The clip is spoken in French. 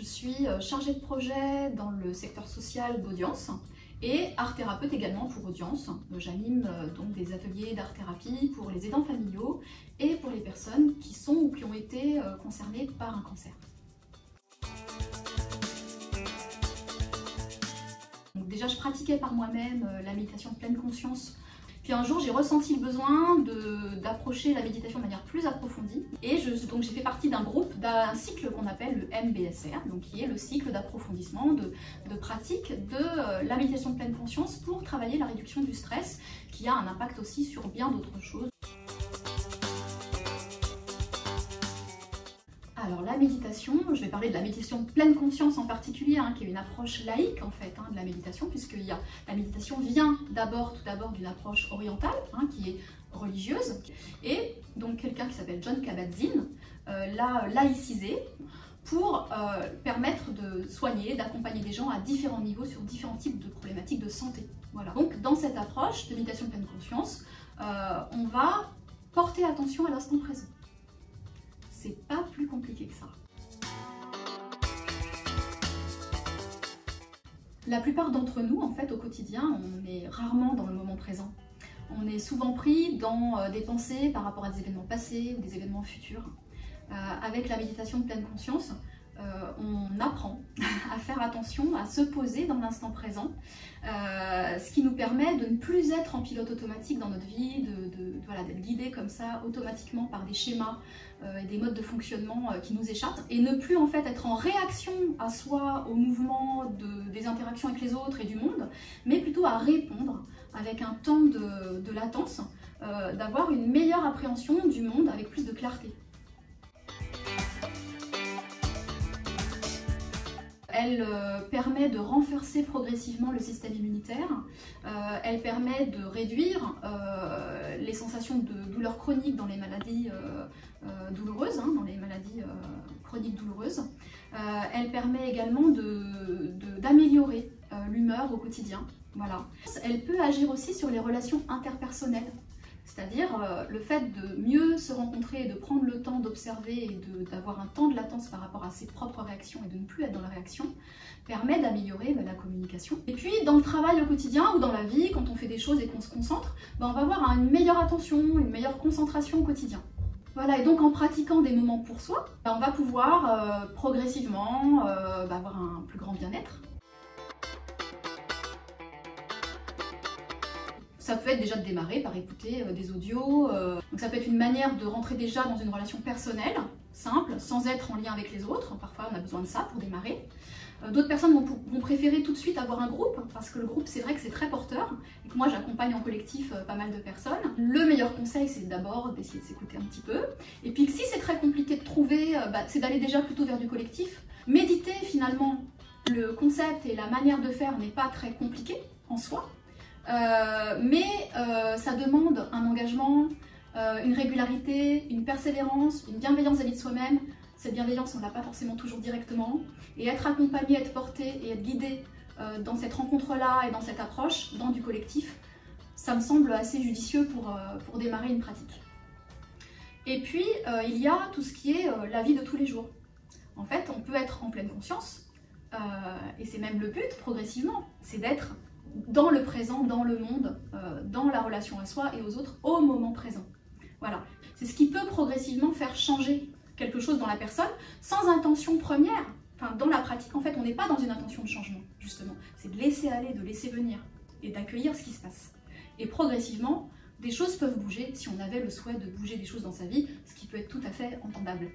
Je suis chargée de projet dans le secteur social d'Audience et art thérapeute également pour Audience. J'anime donc des ateliers d'art-thérapie pour les aidants familiaux et pour les personnes qui sont ou qui ont été concernées par un cancer. Donc déjà, je pratiquais par moi-même la méditation de pleine conscience. Puis un jour, j'ai ressenti le besoin d'approcher la méditation de manière plus approfondie. Et donc j'ai fait partie d'un groupe, d'un cycle qu'on appelle le MBSR, donc qui est le cycle d'approfondissement, de pratique de la méditation de pleine conscience pour travailler la réduction du stress, qui a un impact aussi sur bien d'autres choses. Alors la méditation, je vais parler de la méditation de pleine conscience en particulier, qui est une approche laïque en fait de la méditation, puisque la méditation vient tout d'abord d'une approche orientale, qui est religieuse, et donc quelqu'un qui s'appelle Jon Kabat-Zinn l'a laïcisé pour permettre de soigner, d'accompagner des gens à différents niveaux sur différents types de problématiques de santé. Voilà. Donc dans cette approche de méditation de pleine conscience, on va porter attention à l'instant présent. C'est pas plus compliqué que ça. La plupart d'entre nous, en fait, au quotidien, on est rarement dans le moment présent. On est souvent pris dans des pensées par rapport à des événements passés ou des événements futurs. Avec la méditation de pleine conscience, on apprend à faire attention, à se poser dans l'instant présent, ce qui nous permet de ne plus être en pilote automatique dans notre vie, d'être guidé comme ça automatiquement par des schémas et des modes de fonctionnement qui nous échappent, et ne plus en fait être en réaction à soi, au mouvement des interactions avec les autres et du monde, mais plutôt à répondre avec un temps de latence, d'avoir une meilleure appréhension du monde avec plus de clarté. Elle permet de renforcer progressivement le système immunitaire, elle permet de réduire les sensations de douleurs chroniques dans les maladies douloureuses, dans les maladies chroniques douloureuses. Elle permet également d'améliorer l'humeur au quotidien. Voilà. Elle peut agir aussi sur les relations interpersonnelles. C'est-à-dire le fait de mieux se rencontrer, de prendre le temps d'observer et d'avoir un temps de latence par rapport à ses propres réactions et de ne plus être dans la réaction, permet d'améliorer la communication. Et puis dans le travail au quotidien ou dans la vie, quand on fait des choses et qu'on se concentre, on va avoir une meilleure attention, une meilleure concentration au quotidien. Voilà, et donc en pratiquant des moments pour soi, on va pouvoir progressivement avoir un plus grand bien-être. Ça peut être déjà de démarrer par écouter des audios, donc ça peut être une manière de rentrer déjà dans une relation personnelle, simple, sans être en lien avec les autres. Parfois on a besoin de ça pour démarrer. D'autres personnes vont préférer tout de suite avoir un groupe, parce que le groupe c'est vrai que c'est très porteur, et que moi j'accompagne en collectif pas mal de personnes. Le meilleur conseil c'est d'abord d'essayer de s'écouter un petit peu, et puis si c'est très compliqué de trouver, c'est d'aller déjà plutôt vers du collectif. Méditer finalement, le concept et la manière de faire n'est pas très compliqué en soi. Mais ça demande un engagement, une régularité, une persévérance, une bienveillance vis-à-vis de soi-même. Cette bienveillance, on ne l'a pas forcément toujours directement. Et être accompagné, être porté et être guidé dans cette rencontre-là et dans cette approche, dans du collectif, ça me semble assez judicieux pour démarrer une pratique. Et puis, il y a tout ce qui est la vie de tous les jours. En fait, on peut être en pleine conscience, et c'est même le but, progressivement, c'est d'être dans le présent, dans le monde, dans la relation à soi et aux autres, au moment présent. Voilà. C'est ce qui peut progressivement faire changer quelque chose dans la personne, sans intention première. Enfin, dans la pratique, en fait, on n'est pas dans une intention de changement, justement. C'est de laisser aller, de laisser venir, et d'accueillir ce qui se passe. Et progressivement, des choses peuvent bouger si on avait le souhait de bouger des choses dans sa vie, ce qui peut être tout à fait entendable.